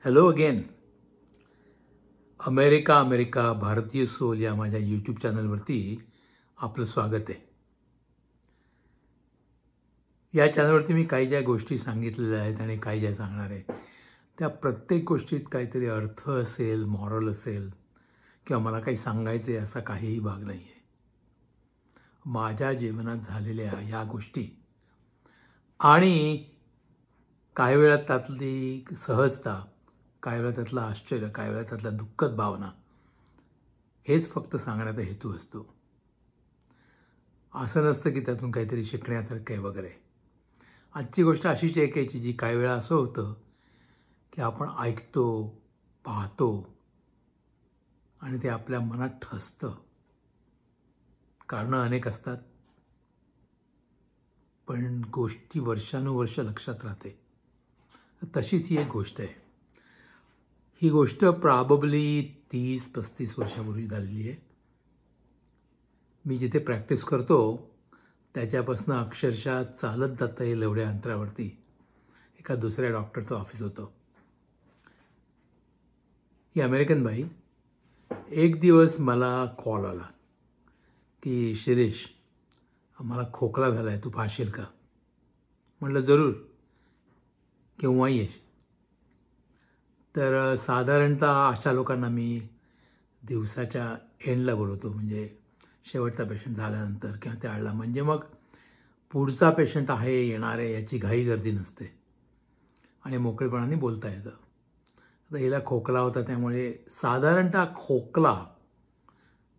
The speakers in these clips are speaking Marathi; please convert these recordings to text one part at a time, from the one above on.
Hello again. अमेरिका भारतीय सोल या माझ्या यूट्यूब चॅनलवरती आपलं स्वागत आहे. या चॅनलवरती मी काही ज्या गोष्टी सांगितलेल्या आहेत आणि काही ज्या सांगणार आहे त्या प्रत्येक गोष्टीत काहीतरी अर्थ असेल, मॉरल असेल किंवा मला काही सांगायचे असा काहीही भाग नाही आहे. माझ्या जीवनात झालेल्या या गोष्टी आणि काही वेळा त्यातली सहजता, काही वेळा त्यातलं आश्चर्य, काही वेळा त्यातल्या दुःखद भावना हेच फक्त सांगण्याचा हेतू असतो. असं नसतं की त्यातून काहीतरी शिकण्यासारखं आहे वगैरे. आजची गोष्ट अशीच एक आहे जी काही वेळा असं होतं की आपण ऐकतो, पाहतो आणि ते आपल्या मनात ठसतं. कारणं अनेक असतात, पण गोष्टी वर्षानुवर्ष लक्षात राहते. तशीच ही एक गोष्ट आहे. ही गोष्ट प्रॉबेबली 30-35 वर्षापूर्वी झालेली आहे. मी जिथे प्रॅक्टिस करतो त्याच्यापासून अक्षरशः चालत जाता येईल एवढ्या अंतरावरती एका दुसऱ्या डॉक्टरचं ऑफिस होतं. ही अमेरिकन बाई. एक दिवस मला कॉल आला की शिरीष, मला खोकला झाला आहे, तू पाहशील का? म्हटलं जरूर, केव्हा येश? तर साधारणतः अशा लोकांना मी दिवसाच्या एंडला बोलवतो, म्हणजे शेवटचा पेशंट झाल्यानंतर किंवा त्यावेळेला, म्हणजे मग पुढचा पेशंट आहे, येणार आहे याची घाई गर्दी नसते आणि मोकळेपणाने बोलता येतं. आता हिला खोकला होता, त्यामुळे साधारणतः खोकला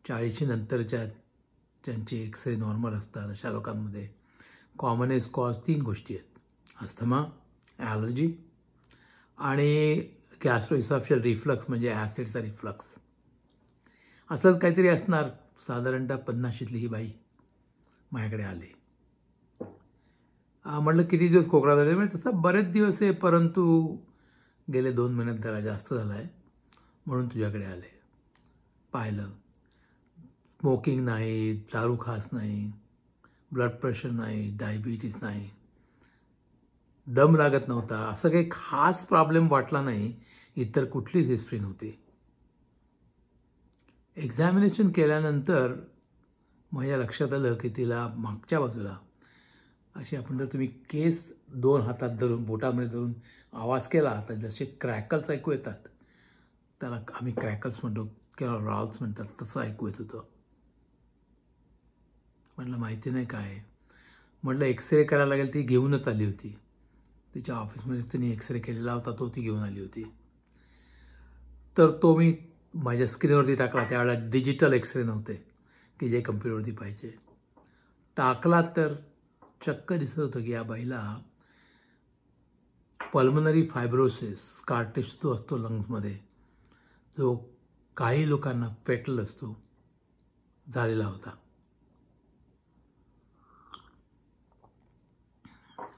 40 नंतरच्या ज्यांची एक्सरे नॉर्मल असतात अशा लोकांमध्ये कॉमनेस्ट कॉज 3 गोष्टी आहेत: अस्थमा, ॲलर्जी आणि गॅस्ट्रोइसॉफेजियल रिफ्लक्स, म्हणजे ॲसिडचा रिफ्लक्स. असंच काहीतरी असणार. साधारणतः 50शीतली ही बाई माझ्याकडे आली. म्हटलं किती दिवस खोकला झाला? म्हणजे तसा बरेच दिवस आहे, परंतु गेले 2 महिन्यात जरा जास्त झाला आहे म्हणून तुझ्याकडे आले. पाहिलं, स्मोकिंग नाही, दारू खास नाही, ब्लड प्रेशर नाही, डायबिटीस नाही, दम लागत नव्हता, असं काही खास प्रॉब्लेम वाटला नाही. इतर कुठलीच हिस्ट्री नव्हती. एक्झामिनेशन केल्यानंतर माझ्या लक्षात आलं की तिला मागच्या बाजूला अशी, आपण जर तुम्ही केस 2 हातात धरून, बोटामध्ये धरून आवाज केला तर जसे क्रॅकल्स ऐकू येतात, त्याला आम्ही क्रॅकल्स म्हणतो किंवा रॉल्स म्हणतात, तसं ऐकू येत होतं. म्हटलं माहिती नाही काय. म्हटलं एक्सरे करायला लागेल. ती घेऊनच आली होती. तिच्या ऑफिसमध्येच तिने एक्सरे केलेला होता, तो ती घेऊन आली होती. तर तो मी माझ्या स्क्रीनवरती टाकला. त्यावेळेला डिजिटल एक्सरे नव्हते की जे कम्प्युटरवरती पाहिजे. टाकला तर चक्क दिसत होतं की या बाईला पल्मनरी फायब्रोसिस, स्कार टिश्यू असतो लंग्समध्ये, जो काही लोकांना फेटल असतो, झालेला होता.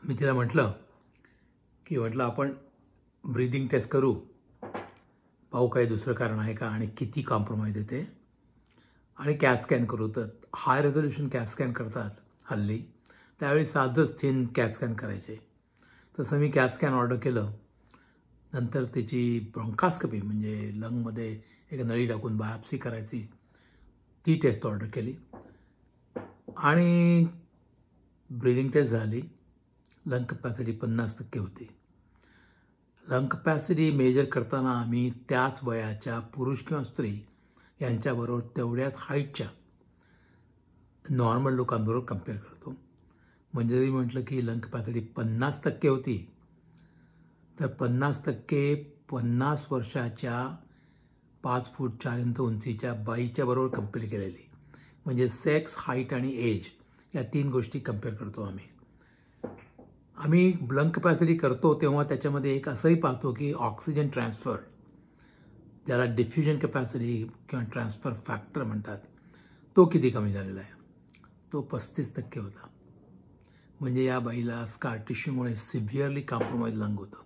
मी तिला म्हटलं आपण ब्रीदिंग टेस्ट करू, पाहू काही दुसरं कारण आहे का आणि किती कॉम्प्रोमाइज येते, आणि कॅट स्कॅन करू. तर हाय रेझोल्युशन कॅट स्कॅन करतात हल्ली, त्यावेळी साधंच थिन कॅट स्कॅन करायचे. तसं मी कॅट स्कॅन ऑर्डर केलं. नंतर त्याची ब्रॉन्कास्कोपी, म्हणजे लंगमध्ये एक नळी टाकून बायोप्सी करायची, ती टेस्ट ऑर्डर केली आणि ब्रीदिंग टेस्ट झाली. लंग कपॅसिटी 50% होती. लंग कपॅसिटी मेजर करताना आम्ही त्याच वयाच्या पुरुष किंवा स्त्री यांच्याबरोबर तेवढ्याच हाईटच्या नॉर्मल लोकांबरोबर कम्पेअर करतो. म्हणजे जरी म्हटलं की लंग कपॅसिटी 50% होती, तर 50% 50 वर्षाच्या 5 फूट 4 इंच उंचीच्या बाईच्या बरोबर कम्पेअर केलेली. म्हणजे सेक्स, हाईट आणि एज या 3 गोष्टी कम्पेअर करतो आम्ही. लंग कपॅसिटी करतो तेव्हा त्याच्यामध्ये एक असंही पाहतो की ऑक्सिजन ट्रान्सफर, ज्याला डिफ्युजन कपॅसिटी किंवा ट्रान्सफर फॅक्टर म्हणतात, तो किती कमी झालेला आहे. तो 35% होता. म्हणजे या बाईला स्कार टिश्यूमुळे सिव्हिअरली कॉम्प्रोमाइज लंग होतं.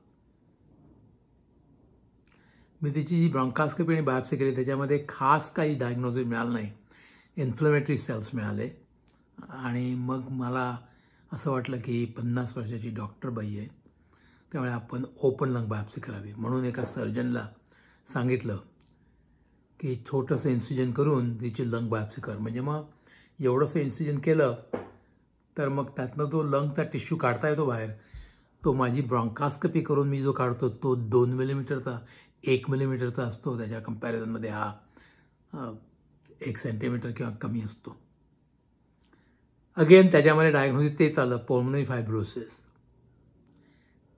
मी तिची जी ब्रॉन्कास्कोपी आणि बायोप्सी केली त्याच्यामध्ये खास काही डायग्नोसिस मिळालं नाही. इन्फ्लेमेटरी सेल्स मिळाले आणि मग मला असं वाटलं की 50 वर्षाची डॉक्टर बाई आहे, त्यामुळे आपण ओपन लंग बायोप्सी करावी. म्हणून एका सर्जनला सांगितलं की छोटंसं इन्सिजन करून तिची लंग बायोप्सी कर. म्हणजे मग एवढंसं इन्सिजन केलं तर मग त्यातनं तो लंगचा टिश्यू काढता येतो बाहेर. तो माझी ब्रॉन्कास्कोपी करून मी जो काढतो तो 2 मिलीमीटरचा 1 मिलीमीटरचा असतो. त्याच्या कंपॅरिझनमध्ये हा 1 सेंटीमीटर किंवा कमी असतो. अगेन त्याच्यामध्ये डायग्नोसिस तेच आलं, पल्मोनरी फायब्रोसिस.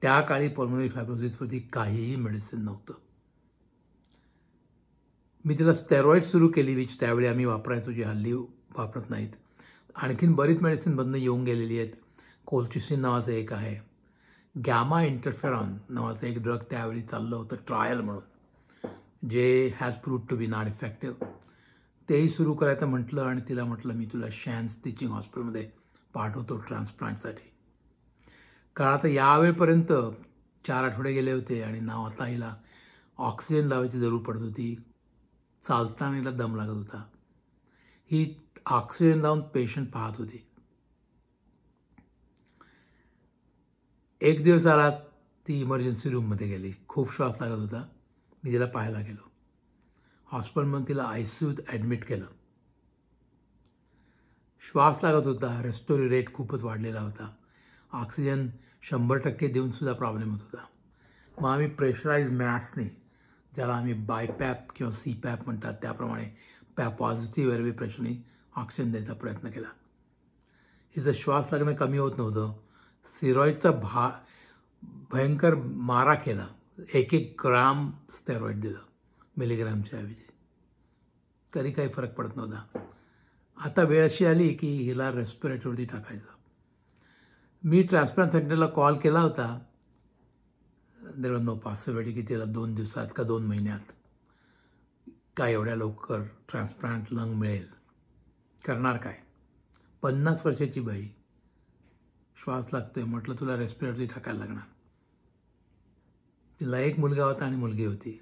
त्या काळी पल्मोनरी फायब्रोसिसवरती काहीही मेडिसिन नव्हतं. मी तिला स्टेरॉइड सुरू केली, विच त्यावेळी आम्ही वापरायचो, जे हल्ली वापरत नाहीत. आणखीन बरीच मेडिसिन बंद येऊन गेलेली आहेत. कोल्चिसिन नावाचं एक आहे, गॅमा इंटरफेरॉन नावाचं एक ड्रग त्यावेळी चाललं होतं ट्रायल म्हणून, जे has proved to be not effective. तेही सुरू करायचं म्हटलं आणि तिला म्हटलं मी तुला शॅन्स टीचिंग हॉस्पिटलमध्ये पाठवतो ट्रान्सप्लांटसाठी. कारण आता यावेळेपर्यंत 4 आठवडे गेले होते आणि ना आता हिला ऑक्सिजन लावायची जरूर पडत होती. चालताना हिला दम लागत होता. ही ऑक्सिजन लावून पेशंट पाहत होती. एक दिवस आला, ती इमर्जन्सी रूममध्ये गेली. खूप श्वास लागत होता. मी तिला पाहायला गेलो. हॉस्पिटलमध्ये तिला आयसीयूत ॲडमिट केलं. श्वास लागत होता, रेस्पिरेटरी रेट खूपच वाढलेला होता. ऑक्सिजन 100% देऊन सुद्धा प्रॉब्लेम होत होता. मग आम्ही प्रेशराइज मॅट्सने, ज्याला आम्ही बायपॅप किंवा सीपॅप म्हणतात, त्याप्रमाणे पॅप पॉझिटिव्ह एअरवे प्रेशरने ऑक्सिजन द्यायचा प्रयत्न केला. हिचं श्वास लागणं कमी होत नव्हतं. स्टेरॉइडचा भयंकर मारा केला. 1-1 ग्राम स्टेरॉइड दिलं मिलीग्रामच्या ऐवजी. तरी काही फरक पडत नव्हता. आता वेळ अशी आली की हिला रेस्पिरेटरवरती टाकायचं. मी ट्रान्सप्लांट सेंटरला कॉल केला होता. देयर वॉज नो पॉसिबिलिटी की तिला 2 दिवसात का 2 महिन्यात काय एवढ्या लवकर ट्रान्सप्लांट लंग मिळेल. करणार काय? 50 वर्षाची बाई, श्वास लागतोय, म्हटलं तुला रेस्पिरेटरी टाकायला लागणार. तिला एक मुलगा होता आणि मुलगी होती.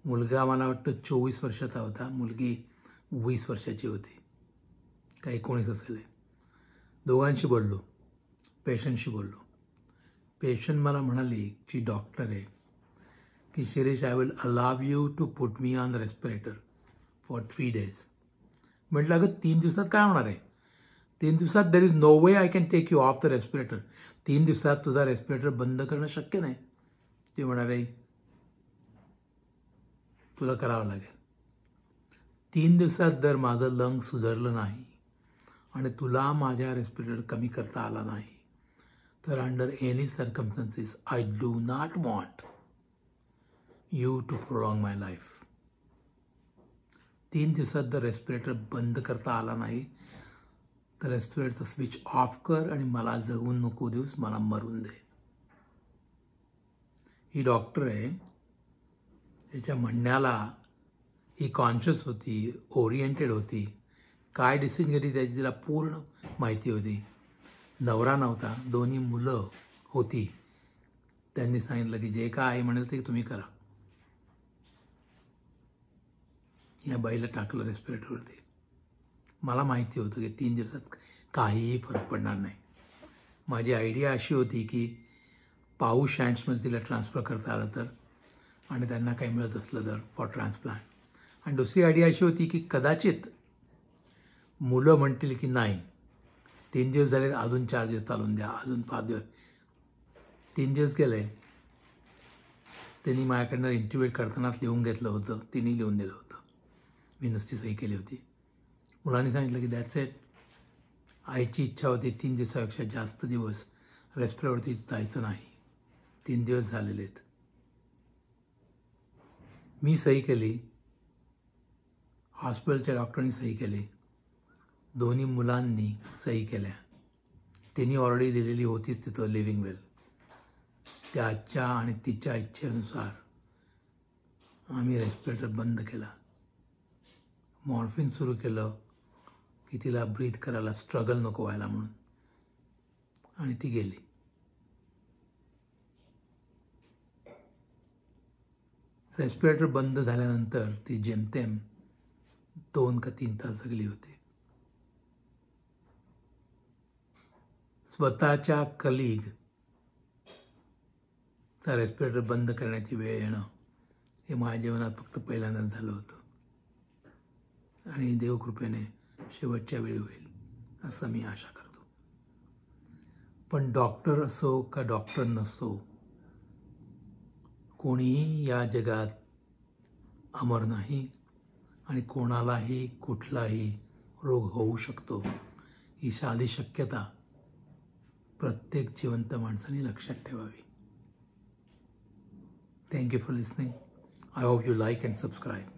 मुलगा मला वाटतं 24 वर्षाचा होता, मुलगी 20 वर्षाची होती, काही 19 असेल. दोघांशी बोललो, पेशंटशी बोललो. पेशंट मला म्हणाली, जी डॉक्टर आहे, की Shirish, I will allow you to put me on respirator for 3 days. म्हटलं अगं 3 दिवसात काय होणार आहे? 3 दिवसात there is no way I can take you off the respirator. 3 दिवसात तुझा रेस्पिरेटर बंद करणं शक्य नाही. ते म्हणाले तुला करावं लागेल. 3 दिवसात जर माझं लंग सुधारलं नाही आणि तुला माझ्या रेस्पिरेटर कमी करता आला नाही तर under any circumstances I do not want you to prolong my life. 3 दिवसात जर रेस्पिरेटर बंद करता आला नाही तर रेस्पिरेटरचं स्विच ऑफ कर आणि मला जगून नको देऊस, मला मरून दे. ही डॉक्टर आहे. त्याच्या म्हणण्याला ही कॉन्शियस होती, ओरिएंटेड होती. काय डिसिजन घेतली त्याची तिला पूर्ण माहिती होती. नवरा नव्हता, 2 मुलं होती. त्यांनी सांगितलं की जे काय म्हणेल ते तुम्ही करा. या बाईला टाकलं रेस्पिरेटरवरती. मला माहिती होतं की 3 दिवसात काहीही फरक पडणार नाही. माझी आयडिया अशी होती की पाऊस शँट्समध्ये तिला ट्रान्सफर करता आलं तर, आणि त्यांना काही मिळत असलं तर फॉर ट्रान्सप्लांट. आणि दुसरी आयडिया अशी होती की कदाचित मुलं म्हणतील की नाही 3 दिवस झाले, अजून 4 दिवस चालून द्या, अजून 5 दिवस. 3 दिवस गेले. त्यांनी माझ्याकडनं इंटिमेट करतानाच लिहून घेतलं होतं. तिने लिहून दिलं होतं, मी नुसती सही केली होती. मुलांनी सांगितलं की दॅट्स इट. आईची इच्छा होती 3 दिवसापेक्षा जास्त दिवस रेस्पिरेटरवरती जायचं नाही. 3 दिवस झालेले आहेत. मी सही केली, हॉस्पिटलच्या डॉक्टरांनी सही केली, 2 मुलांनी सही केल्या. त्यांनी ऑलरेडी दिलेली होतीच तिथं लिव्हिंग वेल. त्याच्या आणि तिच्या इच्छेनुसार आम्ही रेस्पिरेटर बंद केला. मॉर्फिन सुरू केलं की तिला ब्रीथ करायला स्ट्रगल नको व्हायला म्हणून, आणि ती गेली. रेस्पिरेटर बंद झाल्यानंतर ती जेमतेम 2 का 3 तास जगली होती. स्वतःच्या कलीग चा रेस्पिरेटर बंद करण्याची वेळ येणं हे माझ्या जीवनात फक्त पहिल्यांदाच झालं होतं आणि देवकृपेने शेवटच्या वेळी होईल असं मी आशा करतो. पण डॉक्टर असो का डॉक्टर नसो, कोणीही या जगात अमर नाही आणि कोणालाही कुठलाही रोग होऊ शकतो ही साधी शक्यता प्रत्येक जिवंत माणसाने लक्षात ठेवावी. Thank you for listening. I hope you like and subscribe.